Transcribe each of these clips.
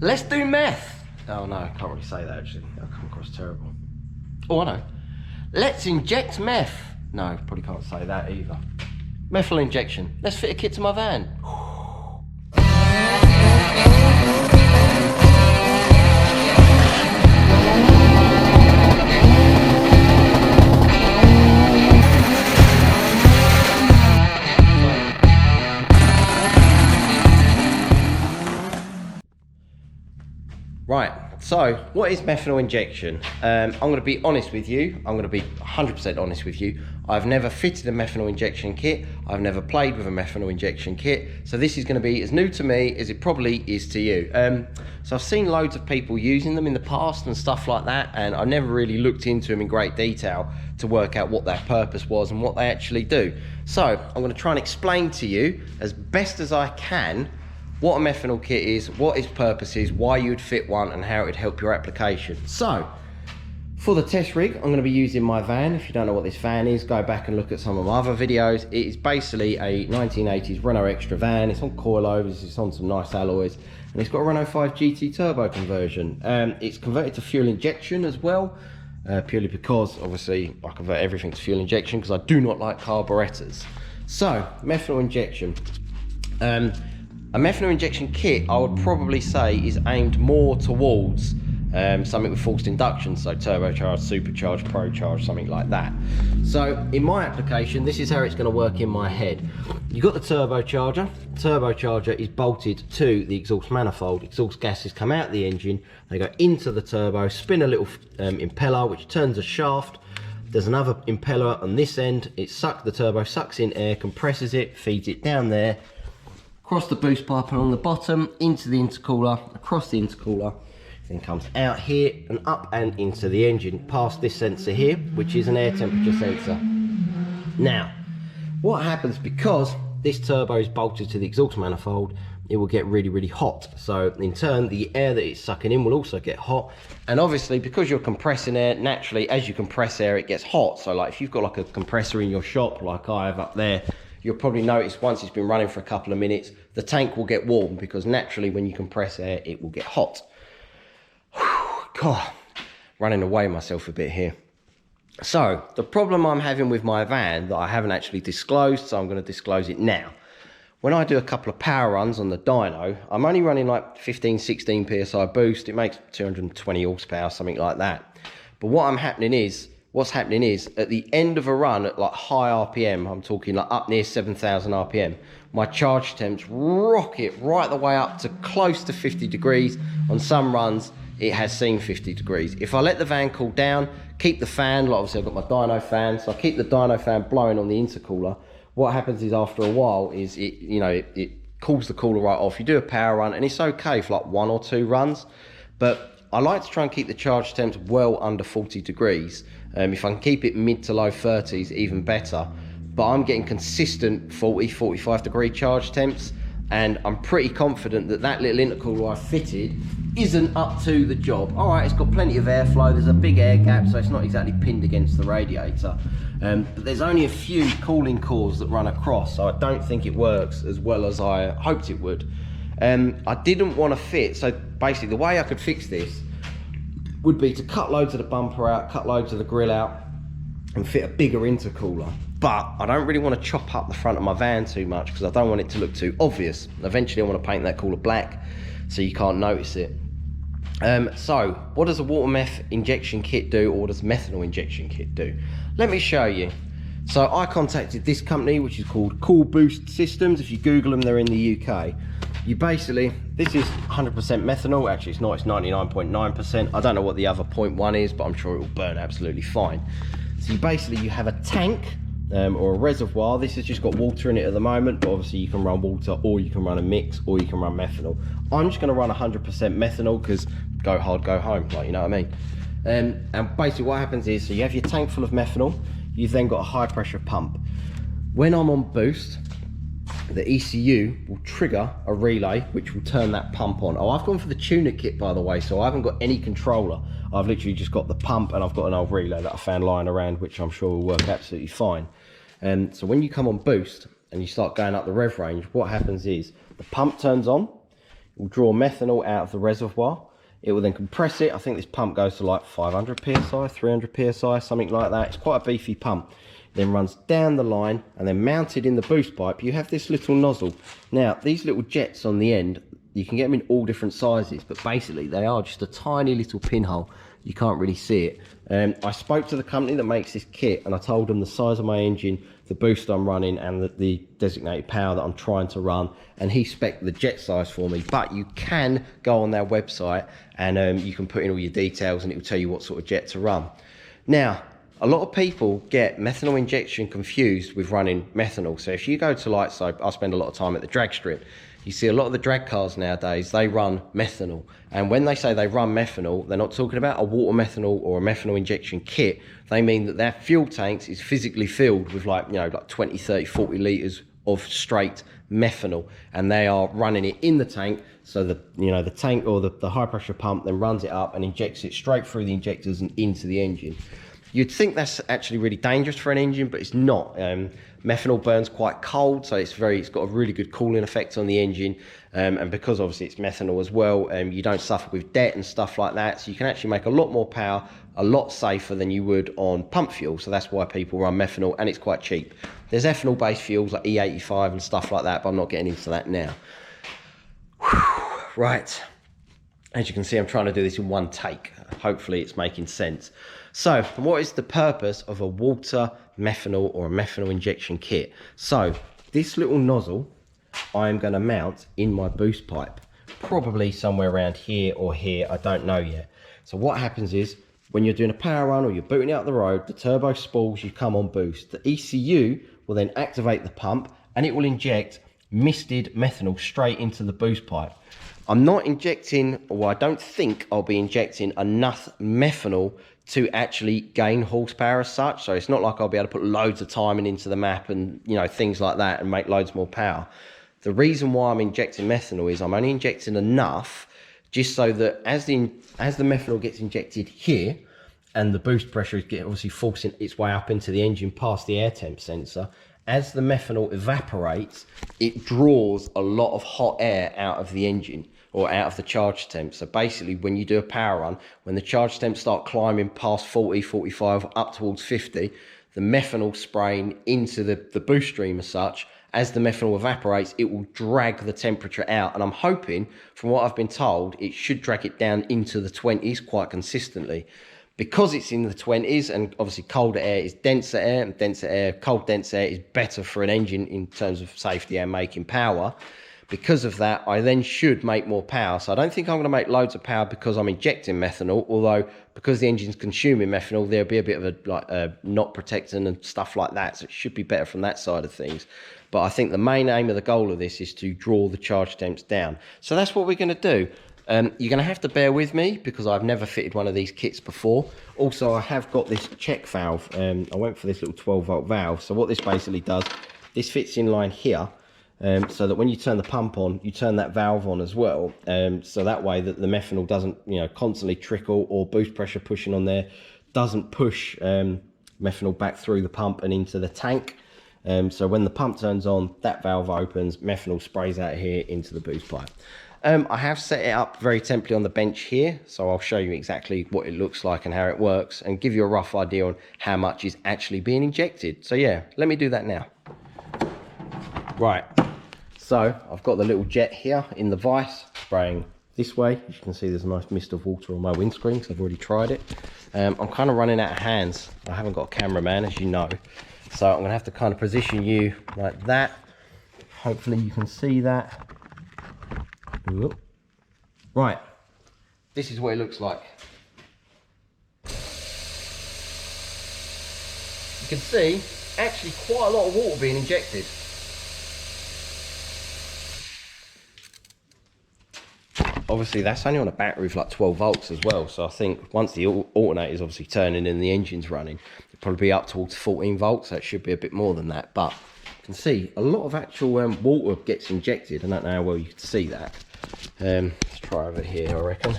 Let's do meth. Oh no, I can't really say that actually. That'll come across terrible. Oh, I know. Let's inject meth. No, probably can't say that either. Methanol injection. Let's fit a kit to my van. Right, so what is methanol injection? I'm going to be honest with you. I'm going to be 100% honest with you. I've never fitted a methanol injection kit. I've never played with a methanol injection kit. So this is going to be as new to me as it probably is to you. So I've seen loads of people using them in the past and stuff like that, and I never really looked into them in great detail to work out what their purpose was and what they actually do. So I'm going to try and explain to you as best as I can what a methanol kit is, what its purpose is, why you'd fit one, and how it would help your application. So, for the test rig, I'm going to be using my van. If you don't know what this van is, go back and look at some of my other videos. It is basically a 1980s Renault Extra van. It's on coilovers, it's on some nice alloys, and it's got a Renault 5 GT turbo conversion. It's converted to fuel injection as well, purely because, obviously, I convert everything to fuel injection because I do not like carburetors. So, methanol injection. A methanol injection kit, I would probably say, is aimed more towards something with forced induction, so turbocharged, supercharged, procharged, something like that. So in my application, this is how it's going to work in my head. You've got the turbocharger. Turbocharger is bolted to the exhaust manifold. Exhaust gases come out the engine, they go into the turbo, spin a little impeller which turns a shaft. There's another impeller on this end. The turbo sucks in air, compresses it, feeds it down there, across the boost pipe along the bottom, into the intercooler, across the intercooler, then comes out here and up and into the engine, past this sensor here, which is an air temperature sensor. Now, what happens, because this turbo is bolted to the exhaust manifold, it will get really, really hot. So in turn, the air that it's sucking in will also get hot. And obviously, because you're compressing air, naturally, as you compress air, it gets hot. So like if you've got like a compressor in your shop, like I have up there, you'll probably notice once it's been running for a couple of minutes, the tank will get warm, because naturally when you compress air, it will get hot. God, running away myself a bit here. So the problem I'm having with my van that I haven't actually disclosed, so I'm going to disclose it now. When I do a couple of power runs on the dyno, I'm only running like 15, 16 PSI boost. It makes 220 horsepower, something like that. But what's happening is at the end of a run at like high RPM, I'm talking like up near 7,000 RPM, my charge temps rocket right the way up to close to 50 degrees. On some runs, it has seen 50 degrees. If I let the van cool down, keep the fan, like obviously I've got my dyno fan, so I keep the dyno fan blowing on the intercooler, what happens is after a while is it cools the cooler right off. You do a power run and it's okay for like 1 or 2 runs, but I like to try and keep the charge temps well under 40 degrees. If I can keep it mid to low 30s, even better. But I'm getting consistent 40, 45 degree charge temps, and I'm pretty confident that that little intercooler I fitted isn't up to the job. All right, it's got plenty of airflow. There's a big air gap, so it's not exactly pinned against the radiator. But there's only a few cooling cores that run across, so I don't think it works as well as I hoped it would. I didn't want to fit, so basically the way I could fix this would be to cut loads of the bumper out, cut loads of the grill out, and fit a bigger intercooler. But I don't really want to chop up the front of my van too much because I don't want it to look too obvious. Eventually I want to paint that cooler black so you can't notice it. So what does a water meth injection kit do, or what does methanol injection kit do? Let me show you. So I contacted this company, which is called Cool Boost Systems. If you Google them, they're in the UK. This is 100% methanol. Actually, it's not, it's 99.9%. I don't know what the other 0.1 is, but I'm sure it will burn absolutely fine. So you have a tank or a reservoir. This has just got water in it at the moment, but obviously you can run water, or you can run a mix, or you can run methanol. I'm just going to run 100% methanol because go hard, go home, like, you know what I mean? And basically what happens is, so you have your tank full of methanol, you've then got a high pressure pump. When I'm on boost, the ECU will trigger a relay which will turn that pump on. Oh, I've gone for the tuner kit, by the way, so I haven't got any controller. I've literally just got the pump, and I've got an old relay that I found lying around, which I'm sure will work absolutely fine. So when you come on boost and you start going up the rev range, what happens is the pump turns on, It will draw methanol out of the reservoir. It will then compress it. I think this pump goes to like 500 psi, 300 psi, something like that. It's quite a beefy pump. Then runs down the line, and then mounted in the boost pipe, you have this little nozzle. Now, these little jets on the end, you can get them in all different sizes, but basically they are just a tiny little pinhole. You can't really see it. I spoke to the company that makes this kit, and I told them the size of my engine, the boost I'm running, and the designated power that I'm trying to run, and he spec'd the jet size for me. But you can go on their website and you can put in all your details, and it will tell you what sort of jet to run. Now, a lot of people get methanol injection confused with running methanol. So if you go to, like, so I spend a lot of time at the drag strip, you see a lot of the drag cars nowadays, they run methanol. And when they say they run methanol, they're not talking about a water methanol or a methanol injection kit. They mean that their fuel tanks is physically filled with, like, you know, like 20, 30, 40 litres of straight methanol. And they are running it in the tank. So the, you know, the tank or the high pressure pump then runs it up and injects it straight through the injectors and into the engine. You'd think that's actually really dangerous for an engine, but it's not. Methanol burns quite cold, so it's got a really good cooling effect on the engine. And because obviously it's methanol as well, you don't suffer with debt and stuff like that. So you can actually make a lot more power, a lot safer than you would on pump fuel. So that's why people run methanol, and it's quite cheap. There's ethanol-based fuels like E85 and stuff like that, but I'm not getting into that now. Whew. Right. As you can see, I'm trying to do this in one take. Hopefully it's making sense. So what is the purpose of a water methanol or a methanol injection kit? So this little nozzle I'm going to mount in my boost pipe, probably somewhere around here or here, I don't know yet. So what happens is when you're doing a power run or you're booting out the road, the turbo spools, you come on boost. The ECU will then activate the pump and it will inject misted methanol straight into the boost pipe. I'm not injecting, or I don't think I'll be injecting enough methanol to actually gain horsepower as such. So it's not like I'll be able to put loads of timing into the map and, you know, things like that and make loads more power. The reason why I'm injecting methanol is I'm only injecting enough just so that as the methanol gets injected here and the boost pressure is obviously forcing its way up into the engine past the air temp sensor, as the methanol evaporates, it draws a lot of hot air out of the engine or out of the charge temp. So basically when you do a power run, when the charge temps start climbing past 40, 45, up towards 50, the methanol spraying into the boost stream as such, as the methanol evaporates, it will drag the temperature out. And I'm hoping, from what I've been told, it should drag it down into the 20s quite consistently. Because it's in the 20s, and obviously colder air is denser air, and denser air, cold dense air is better for an engine in terms of safety and making power. Because of that, I then should make more power. So I don't think I'm going to make loads of power because I'm injecting methanol, although because the engine's consuming methanol, there'll be a bit of a not protecting and stuff like that. So it should be better from that side of things. But I think the main aim of the goal of this is to draw the charge temps down. So that's what we're going to do. You're going to have to bear with me because I've never fitted one of these kits before. Also, I have got this check valve. I went for this little 12-volt valve. So what this basically does, this fits in line here. So that when you turn the pump on, you turn that valve on as well. So that way that the methanol doesn't, you know, constantly trickle, or boost pressure pushing on there doesn't push methanol back through the pump and into the tank. So when the pump turns on, that valve opens, methanol sprays out here into the boost pipe. I have set it up very simply on the bench here, so I'll show you exactly what it looks like and how it works and give you a rough idea on how much is actually being injected. So yeah, let me do that now. Right, so I've got the little jet here in the vise spraying this way. As you can see, there's a nice mist of water on my windscreen because I've already tried it. I'm kind of running out of hands. I haven't got a cameraman, as you know, so I'm going to have to kind of position you like that. Hopefully you can see that. Right, this is what it looks like. You can see actually quite a lot of water being injected. Obviously that's only on a battery with like 12 volts as well, so I think once the alternator is obviously turning and the engine's running, it'll probably be up towards 14 volts, so it should be a bit more than that. But you can see a lot of actual water gets injected. I don't know how well you can see that. Let's try over here, I reckon.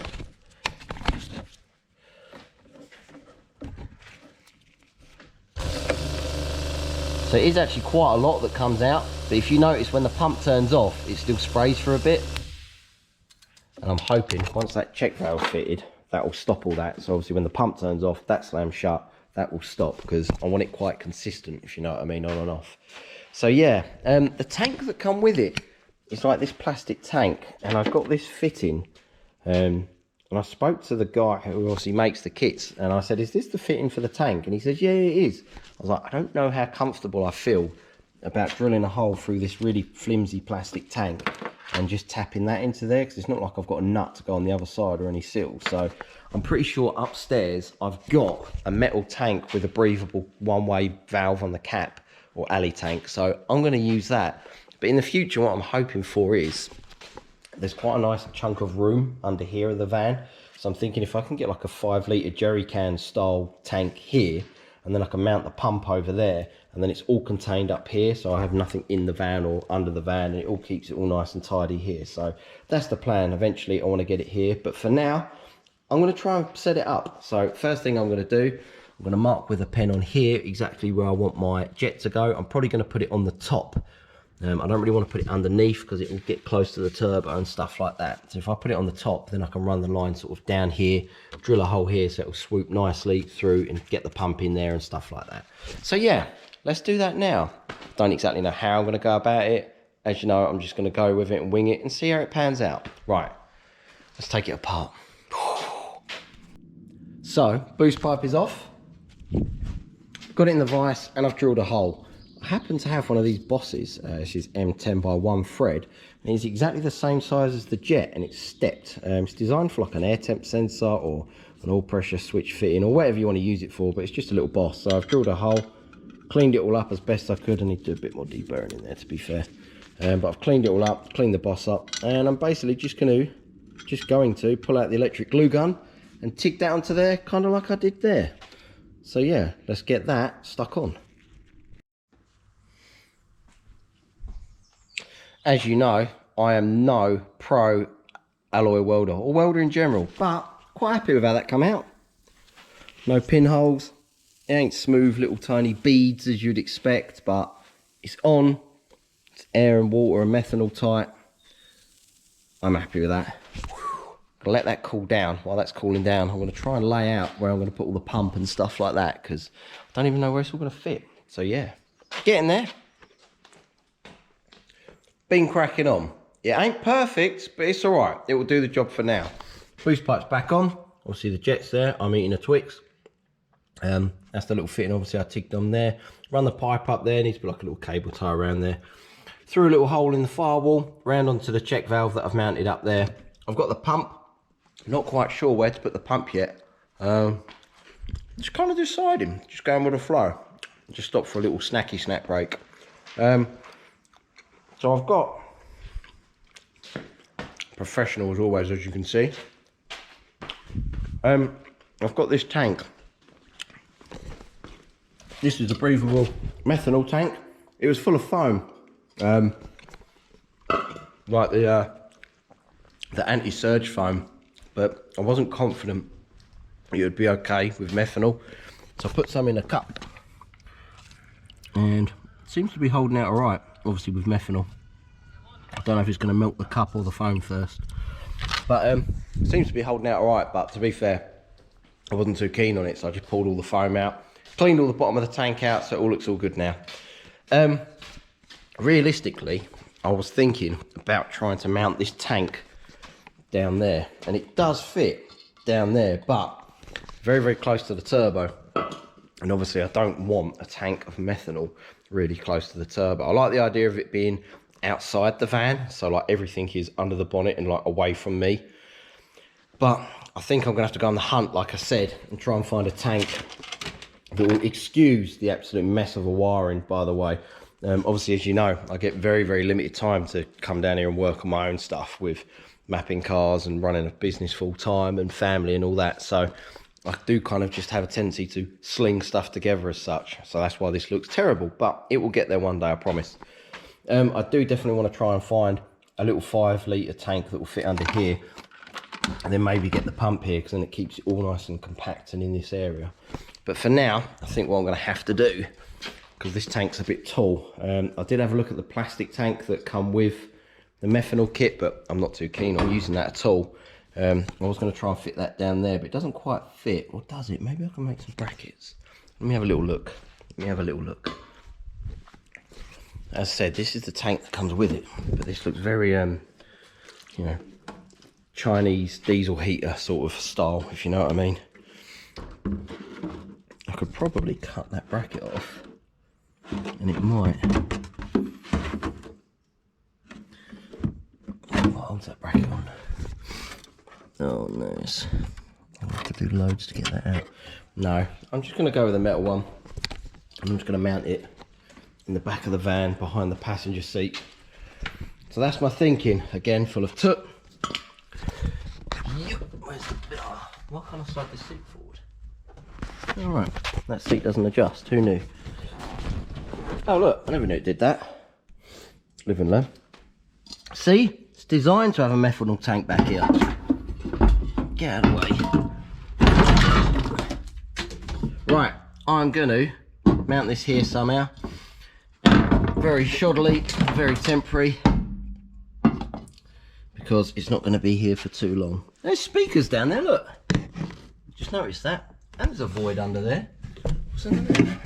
So it is actually quite a lot that comes out, but if you notice when the pump turns off, it still sprays for a bit. And I'm hoping once that check valve's fitted, that will stop all that. So obviously when the pump turns off, that slams shut, that will stop, because I want it quite consistent, if you know what I mean, on and off. So yeah, the tank that come with it is like this plastic tank, and I've got this fitting. And I spoke to the guy who obviously makes the kits, and I said, is this the fitting for the tank? And he says, yeah, it is. I was like, I don't know how comfortable I feel about drilling a hole through this really flimsy plastic tank and just tapping that into there, because it's not like I've got a nut to go on the other side or any seals. So I'm pretty sure upstairs I've got a metal tank with a breathable one-way valve on the cap, or alley tank. So I'm going to use that. But in the future, what I'm hoping for is, there's quite a nice chunk of room under here of the van. So I'm thinking if I can get like a 5-litre jerry can style tank here, and then I can mount the pump over there, and then it's all contained up here, so I have nothing in the van or under the van, and it all keeps it all nice and tidy here. So that's the plan. Eventually I want to get it here, but for now I'm going to try and set it up. So first thing I'm going to do, I'm going to mark with a pen on here exactly where I want my jet to go. I'm probably going to put it on the top. I don't really want to put it underneath, because it will get close to the turbo and stuff like that. So if I put it on the top, then I can run the line sort of down here, drill a hole here so it will swoop nicely through and get the pump in there and stuff like that. So yeah, let's do that now. Don't exactly know how I'm going to go about it. As you know, I'm just going to go with it and wing it and see how it pans out. Right, let's take it apart. So, boost pipe is off. Got it in the vise and I've drilled a hole. I happen to have one of these Bosses. This is M10 by 1 thread, and it's exactly the same size as the jet, and it's stepped. It's designed for like an air temp sensor or an all pressure switch fitting, or whatever you want to use it for, but it's just a little Boss. So I've drilled a hole, cleaned it all up as best I could. I need to do a bit more deburring in there, to be fair, but I've cleaned it all up, cleaned the Boss up, and I'm basically just going to pull out the electric glue gun and tick that onto there, kind of like I did there. So yeah, let's get that stuck on. As you know, I am no pro alloy welder, or welder in general, but quite happy with how that come out. No pinholes, it ain't smooth little tiny beads as you'd expect, but it's on, it's air and water and methanol tight. I'm happy with that. Gonna let that cool down. While that's cooling down, I'm gonna try and lay out where I'm gonna put all the pump and stuff like that, because I don't even know where it's all gonna fit. So yeah, getting there. Been cracking on. It ain't perfect, but it's all right. It will do the job for now. Boost pipe's back on. Obviously the jet's there. I'm eating a Twix. That's the little fitting. Obviously I ticked on there. Run the pipe up there. Needs to be like a little cable tie around there. Through a little hole in the firewall. Round onto the check valve that I've mounted up there. I've got the pump. Not quite sure where to put the pump yet. Just kind of deciding. Just going with the flow. Just stop for a little snacky snack break. So I've got, professional as always, as you can see. I've got this tank. This is a breathable methanol tank. It was full of foam, like the anti-surge foam, but I wasn't confident it would be okay with methanol, so I put some in a cup, and it seems to be holding out all right. Obviously with methanol, I don't know if it's going to melt the cup or the foam first, but it seems to be holding out all right. But to be fair, I wasn't too keen on it, so I just pulled all the foam out, cleaned all the bottom of the tank out, so it all looks all good now. Realistically, I was thinking about trying to mount this tank down there, and it does fit down there, but very, very close to the turbo, and obviously I don't want a tank of methanol really close to the turbo. I like the idea of it being outside the van, so like everything is under the bonnet and like away from me, but I think I'm gonna have to go on the hunt, like I said, and try and find a tank that will excuse the absolute mess of a wiring. By the way, obviously, as you know, I get very, very limited time to come down here and work on my own stuff with mapping cars and running a business full time and family and all that, so I do kind of just have a tendency to sling stuff together as such. So that's why this looks terrible, but it will get there one day, I promise. I do definitely want to try and find a little 5-litre tank that will fit under here, and then maybe get the pump here, because then it keeps it all nice and compact and in this area. But for now, I think what I'm going to have to do, because this tank's a bit tall, I did have a look at the plastic tank that come with the methanol kit, but I'm not too keen on using that at all. I was going to try and fit that down there, but it doesn't quite fit. Or does it? Maybe I can make some brackets. Let me have a little look. As I said, this is the tank that comes with it, but this looks very, you know, Chinese diesel heater sort of style, if you know what I mean. I could probably cut that bracket off, and it might. What holds that bracket on? Oh, nice. I'll have to do loads to get that out. No, I'm just going to go with a metal one. I'm just going to mount it in the back of the van behind the passenger seat. So that's my thinking. Again, full of toot. Where's the bit? Why can't I slide this seat forward? Alright, that seat doesn't adjust. Who knew? Oh look, I never knew it did that. Live and learn. See? It's designed to have a methanol tank back here. Get out of the way. Right, I'm going to mount this here somehow. Very shoddily, very temporary, because it's not going to be here for too long. There's speakers down there, look. Just noticed that. And there's a void under there. What's under there?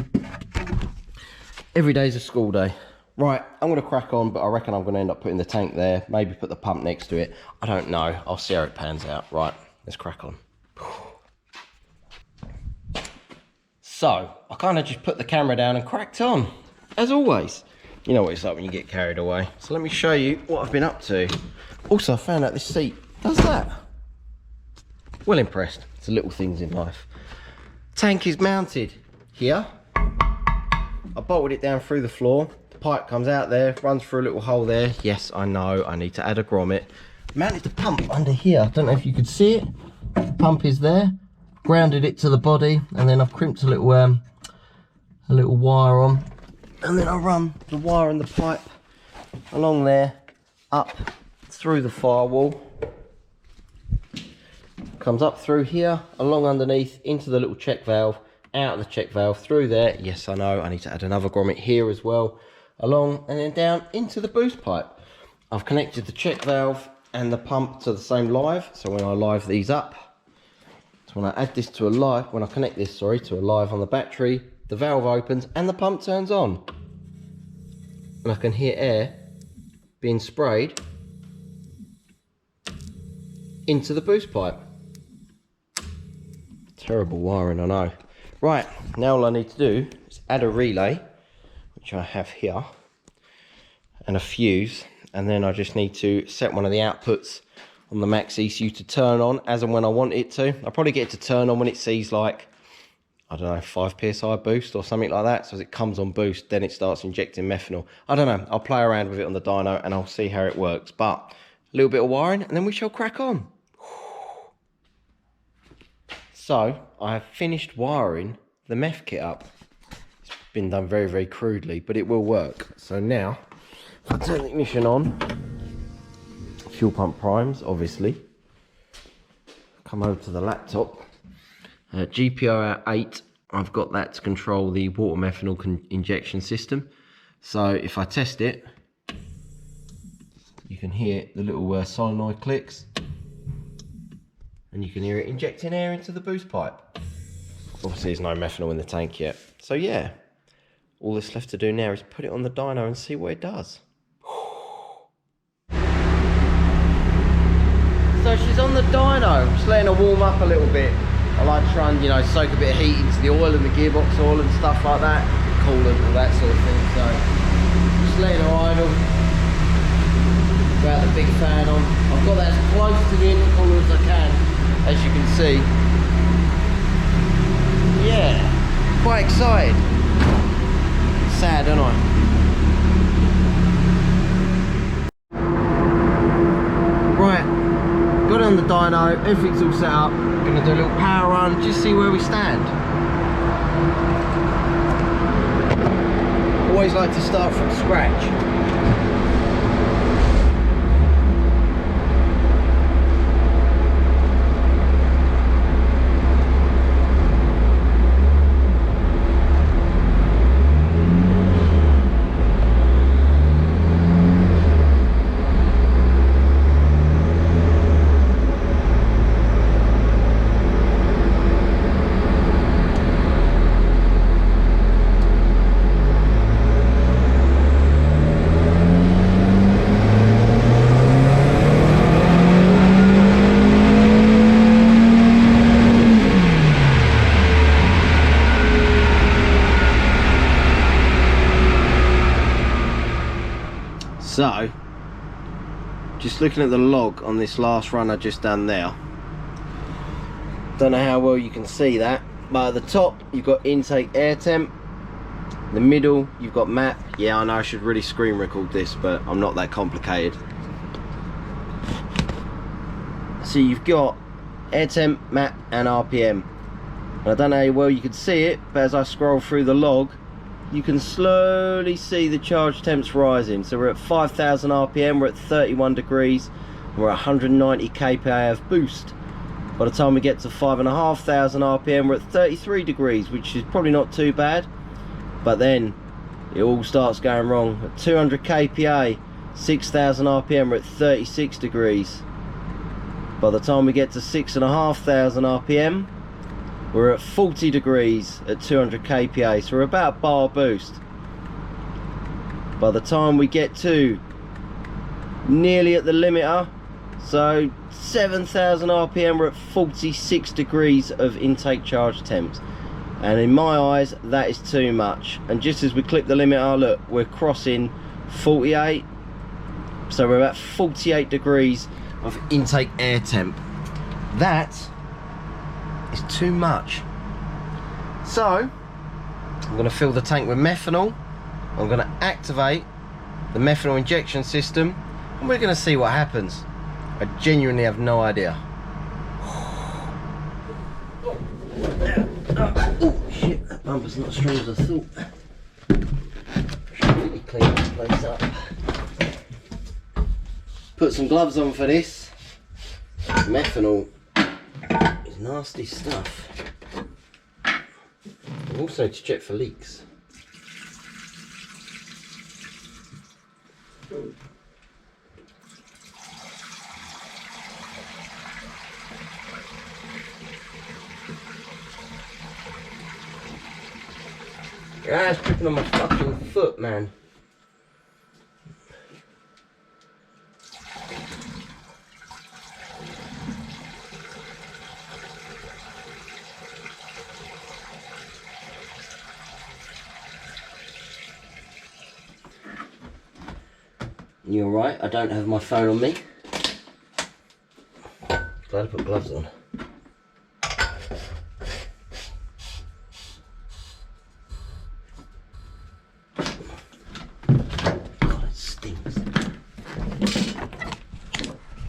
Every day's a school day. Right, I'm going to crack on, but I reckon I'm going to end up putting the tank there. Maybe put the pump next to it. I don't know. I'll see how it pans out. Right, let's crack on. So, I kind of just put the camera down and cracked on, as always. You know what it's like when you get carried away. So let me show you what I've been up to. Also, I found out this seat does that. Well impressed. It's the little things in life. Tank is mounted here. I bolted it down through the floor. The pipe comes out there, runs through a little hole there. Yes, I know, I need to add a grommet. Mounted the pump under here. I don't know if you could see it. The pump is there. Grounded it to the body, and then I've crimped a little wire on. And then I run the wire and the pipe along there, up through the firewall. Comes up through here, along underneath, into the little check valve, out of the check valve, through there. Yes, I know, I need to add another grommet here as well. Along, and then down into the boost pipe. I've connected the check valve and the pump to the same live, so when I live these up, so when I add this to a live, when I connect this, sorry, to a live on the battery, the valve opens and the pump turns on. And I can hear air being sprayed into the boost pipe. Terrible wiring, I know. Right, now all I need to do is add a relay, which I have here, and a fuse, and then I just need to set one of the outputs on the max ECU to turn on as and when I want it to. I'll probably get it to turn on when it sees like, I don't know, 5 psi boost or something like that. So as it comes on boost, then it starts injecting methanol. I don't know, I'll play around with it on the dyno and I'll see how it works. But a little bit of wiring and then we shall crack on. So I have finished wiring the meth kit up. It's been done very, very crudely, but it will work. So now, if I turn the ignition on, fuel pump primes, obviously. Come over to the laptop. GPIO 8, I've got that to control the water methanol injection system. So if I test it, you can hear the little solenoid clicks. And you can hear it injecting air into the boost pipe. Obviously there's no methanol in the tank yet. So yeah, all that's left to do now is put it on the dyno and see what it does. So she's on the dyno, just letting her warm up a little bit. I like to try and, you know, soak a bit of heat into the oil and the gearbox oil and stuff like that. Coolant, all that sort of thing. So just letting her idle. Got the big fan on. I've got that as close to the intercooler as I can, as you can see. Yeah, quite excited. Sad, don't I? Right, got it on the dyno, everything's all set up. Gonna do a little power run, just see where we stand. Always like to start from scratch. So, just looking at the log on this last run I just done there, don't know how well you can see that, but at the top you've got intake air temp, the middle you've got map. Yeah, I know I should really screen record this, but I'm not that complicated. So you've got air temp, map and RPM, and I don't know how well you can see it, but as I scroll through the log you can slowly see the charge temps rising. So we're at 5,000 RPM, we're at 31 degrees, we're at 190 kPa of boost. By the time we get to 5,500 RPM, we're at 33 degrees, which is probably not too bad. But then it all starts going wrong. At 200 kPa, 6,000 RPM, we're at 36 degrees. By the time we get to 6,500 RPM, we're at 40 degrees at 200 kPa, so we're about a bar boost. By the time we get to nearly at the limiter, so 7,000 RPM, we're at 46 degrees of intake charge temps. And in my eyes, that is too much. And just as we clip the limiter, look, we're crossing 48. So we're at 48 degrees of intake air temp. That is too much. So I'm going to fill the tank with methanol. I'm going to activate the methanol injection system, and we're going to see what happens. I genuinely have no idea. Oh shit, that bumper's not as strong as I thought. Should really clean this place up. Put some gloves on for this. Methanol is nasty stuff. Also to check for leaks. Ah, it's tripping on my fucking foot, man. You alright? I don't have my phone on me. Glad I put gloves on. God, it stinks.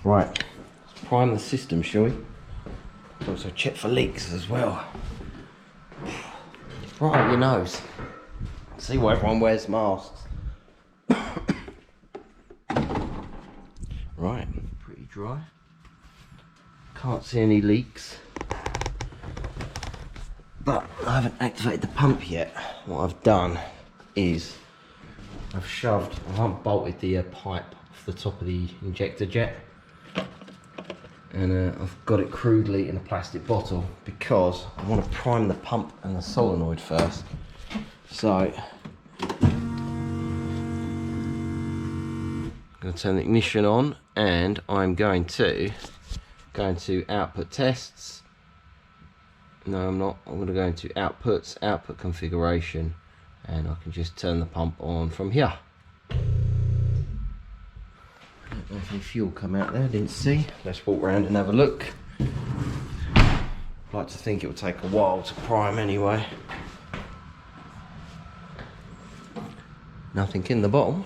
Right, let's prime the system, shall we? Also check for leaks as well. Right up your nose. See why everyone wears masks. Right, pretty dry. Can't see any leaks. But I haven't activated the pump yet. What I've done is I've unbolted the pipe off the top of the injector jet. And I've got it crudely in a plastic bottle because I want to prime the pump and the solenoid first. So I'm going to turn the ignition on, and I'm going to go into output tests. No, I'm not. I'm going to go into outputs, output configuration, and I can just turn the pump on from here. I don't know if any fuel come out there, I didn't see. Let's walk around and have a look. I'd like to think it will take a while to prime anyway. Nothing in the bottom.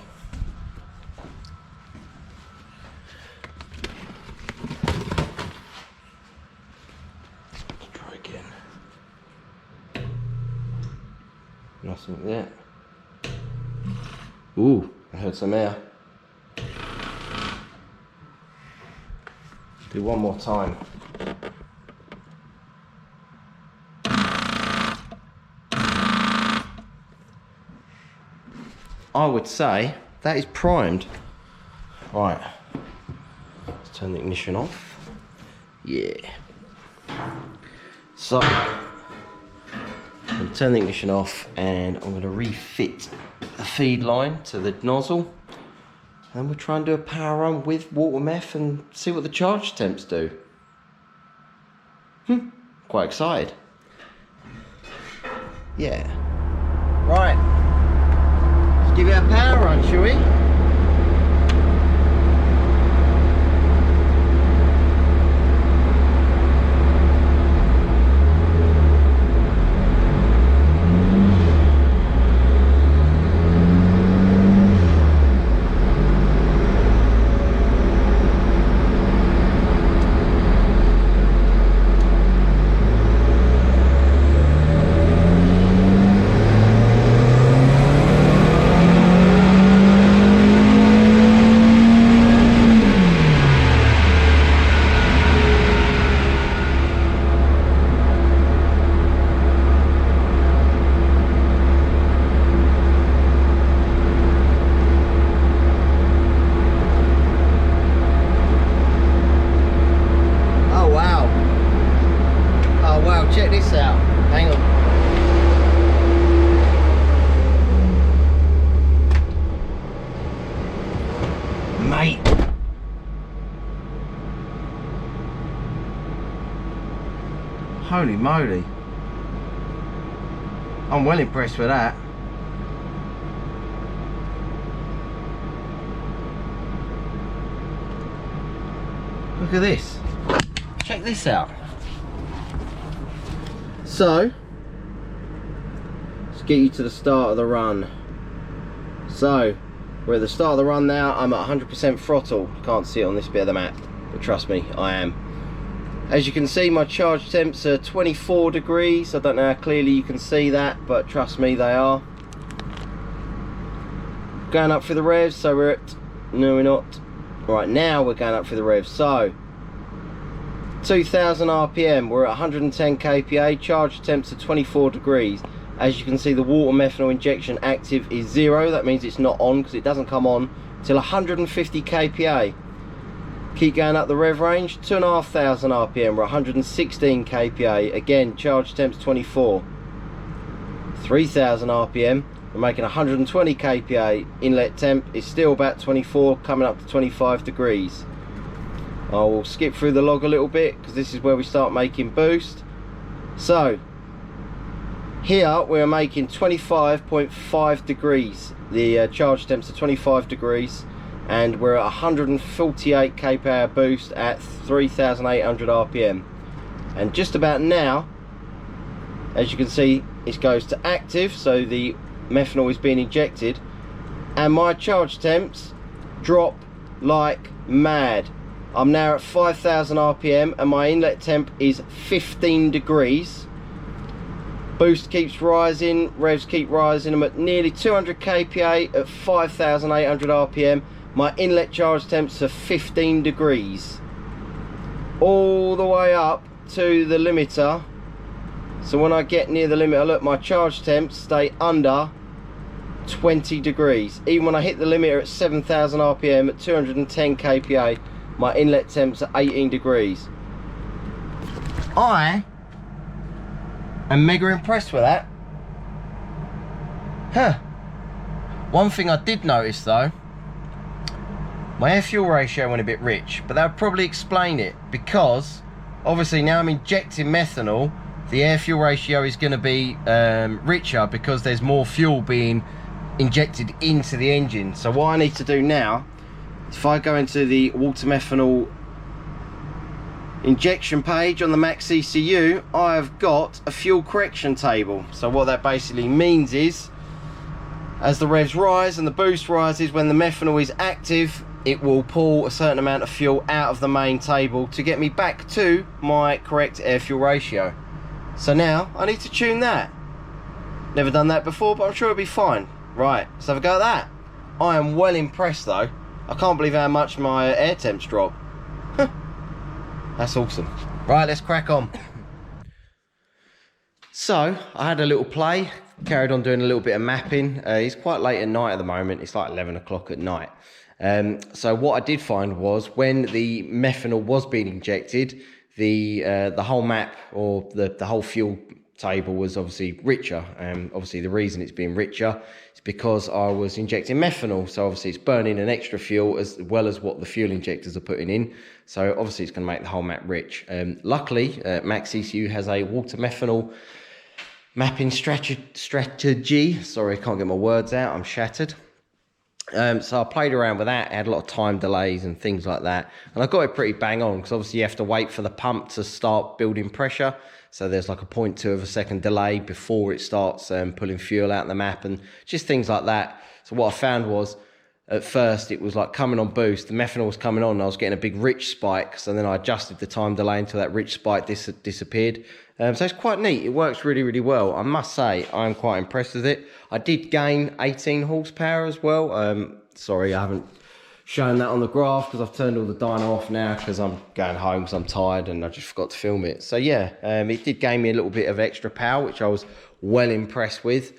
Let's try again. Nothing there. Ooh, I heard some air. Do one more time. I would say that is primed. Right, let's turn the ignition off. Yeah. So, I'm going to turn the ignition off, and I'm going to refit the feed line to the nozzle. And we'll try and do a power run with water meth and see what the charge temps do. Quite excited. Yeah. Right. Let's give it a power run, shall we? check this out. Hang on. Mate. Holy moly. I'm well impressed with that. Look at this. Check this out. So, let's get you to the start of the run. So, we're at the start of the run now. I'm at 100% throttle. Can't see it on this bit of the map, but trust me, I am. As you can see, my charge temps are 24 degrees. I don't know how clearly you can see that, but trust me, they are. Going up for the revs, so we're at... No, we're not. Right now, we're going up for the revs. So, 2000 RPM, we're at 110 kPa, charge temps are 24 degrees. As you can see, the water methanol injection active is 0. That means it's not on, because it doesn't come on till 150 kPa. Keep going up the rev range, 2500 RPM, we're 116 kPa. Again, charge temps 24. 3000 RPM, we're making 120 kPa. Inlet temp is still about 24, coming up to 25 degrees. I will skip through the log a little bit, because this is where we start making boost. So, here we're making 25.5 degrees. The charge temps are 25 degrees. And we're at 148 kPa boost at 3800 RPM. And just about now, as you can see, it goes to active, so the methanol is being injected, and my charge temps drop like mad. I'm now at 5000 RPM and my inlet temp is 15 degrees. Boost keeps rising, revs keep rising. I'm at nearly 200 kPa at 5800 RPM. My inlet charge temps are 15 degrees. All the way up to the limiter. So when I get near the limiter, look, my charge temps stay under 20 degrees. Even when I hit the limiter at 7000 RPM at 210 kPa, my inlet temps are 18 degrees. I am mega impressed with that. Huh. One thing I did notice though, my air fuel ratio went a bit rich, but that would probably explain it, because obviously now I'm injecting methanol, the air fuel ratio is going to be richer because there's more fuel being injected into the engine. So what I need to do now, if I go into the water methanol injection page on the Max ECU, I have got a fuel correction table. So what that basically means is, as the revs rise and the boost rises, when the methanol is active, it will pull a certain amount of fuel out of the main table to get me back to my correct air fuel ratio. So now I need to tune that. Never done that before, but I'm sure it'll be fine. Right, let's have a go at that. I am well impressed though. I can't believe how much my air temps drop. That's awesome. Right, let's crack on. So I had a little play, carried on doing a little bit of mapping. It's quite late at night at the moment. It's like 11 o'clock at night. So what I did find was, when the methanol was being injected, the whole map, or the whole fuel table, was obviously richer. Obviously the reason it's being richer is because I was injecting methanol, so obviously it's burning an extra fuel as well as what the fuel injectors are putting in. So obviously it's going to make the whole map rich. Luckily, Max ECU has a water methanol mapping strategy. Sorry, I can't get my words out, I'm shattered. So I played around with that. I had a lot of time delays and things like that, and I got it pretty bang on, because obviously you have to wait for the pump to start building pressure. So there's like a 0.2 of a second delay before it starts pulling fuel out of the map, and just things like that. So what I found was, at first it was like coming on boost, the methanol was coming on, and I was getting a big rich spike. So then I adjusted the time delay until that rich spike disappeared. So it's quite neat. It works really, really well. I must say, I'm quite impressed with it. I did gain 18 horsepower as well. Sorry, I haven't shown that on the graph, because I've turned all the dyno off now, because I'm going home because I'm tired and I just forgot to film it. So yeah, it did gain me a little bit of extra power, which I was well impressed with.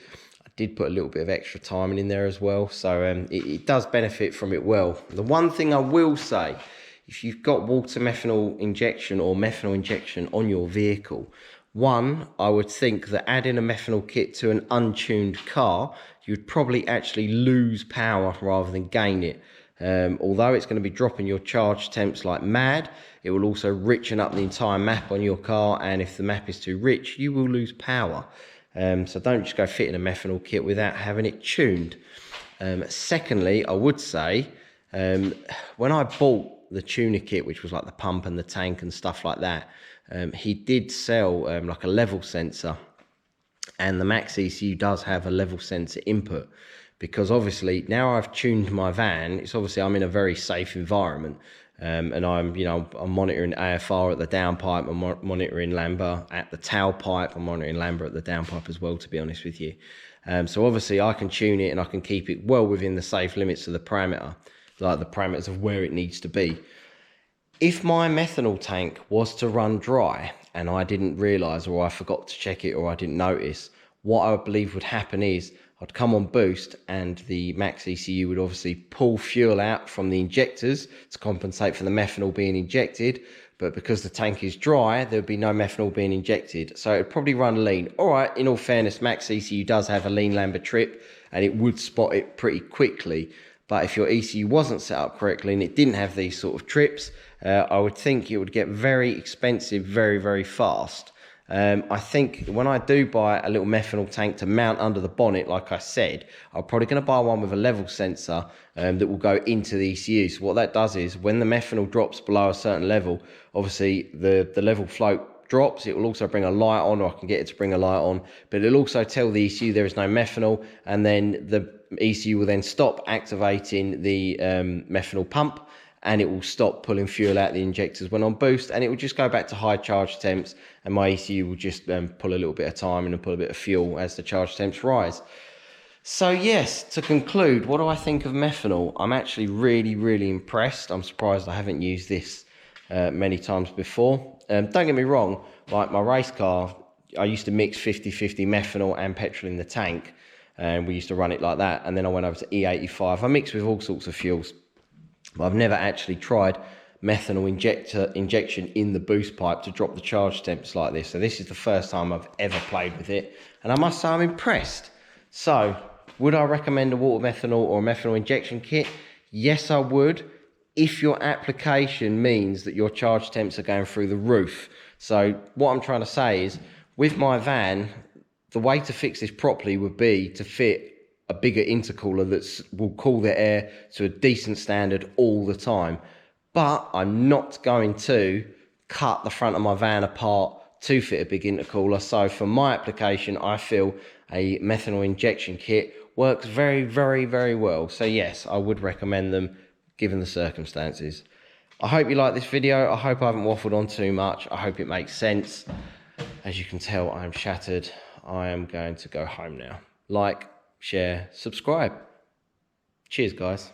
I did put a little bit of extra timing in there as well. So it does benefit from it well. The one thing I will say, if you've got water methanol injection or methanol injection on your vehicle, One, I would think that adding a methanol kit to an untuned car, you'd probably actually lose power rather than gain it. Although it's going to be dropping your charge temps like mad, it will also richen up the entire map on your car, and if the map is too rich, you will lose power. So don't just go fitting a methanol kit without having it tuned. Secondly, I would say, when I bought the tuner kit, which was like the pump and the tank and stuff like that, he did sell like a level sensor, and the Max ECU does have a level sensor input, because obviously now I've tuned my van, it's obviously I'm in a very safe environment, and I'm monitoring AFR at the downpipe, I'm monitoring Lambda at the tailpipe, I'm monitoring Lambda at the downpipe as well, to be honest with you. So obviously I can tune it and I can keep it well within the safe limits of the parameter, like the parameters of where it needs to be. If my methanol tank was to run dry and I didn't realise, or I forgot to check it, or I didn't notice, what I believe would happen is I'd come on boost and the Max ECU would obviously pull fuel out from the injectors to compensate for the methanol being injected, but because the tank is dry, there would be no methanol being injected, so it would probably run lean. All right, in all fairness, Max ECU does have a lean Lambda trip and it would spot it pretty quickly, but if your ECU wasn't set up correctly and it didn't have these sort of trips, I would think it would get very expensive very, very fast. I think when I do buy a little methanol tank to mount under the bonnet, like I said, I'm probably going to buy one with a level sensor that will go into the ECU. So what that does is when the methanol drops below a certain level, obviously the level float drops. It will also bring a light on, or I can get it to bring a light on, but it'll also tell the ECU there is no methanol, and then the ECU will then stop activating the methanol pump, and it will stop pulling fuel out the injectors when on boost, and it will just go back to high charge temps, and my ECU will just pull a little bit of time and pull a bit of fuel as the charge temps rise. So yes, to conclude, what do I think of methanol? I'm actually really, really impressed. I'm surprised I haven't used this many times before. Don't get me wrong, like my race car, I used to mix 50-50 methanol and petrol in the tank, and we used to run it like that, and then I went over to E85. I mixed with all sorts of fuels, but I've never actually tried methanol injection in the boost pipe to drop the charge temps like this. So this is the first time I've ever played with it, and I must say I'm impressed. So would I recommend a water methanol or a methanol injection kit? Yes, I would, if your application means that your charge temps are going through the roof. So what I'm trying to say is, with my van, the way to fix this properly would be to fit a bigger intercooler that will cool the air to a decent standard all the time. But I'm not going to cut the front of my van apart to fit a big intercooler. So for my application, I feel a methanol injection kit works very, very, very well. So yes, I would recommend them given the circumstances. I hope you like this video. I hope I haven't waffled on too much. I hope it makes sense. As you can tell, I am shattered. I am going to go home now. Like, share, subscribe. Cheers, guys.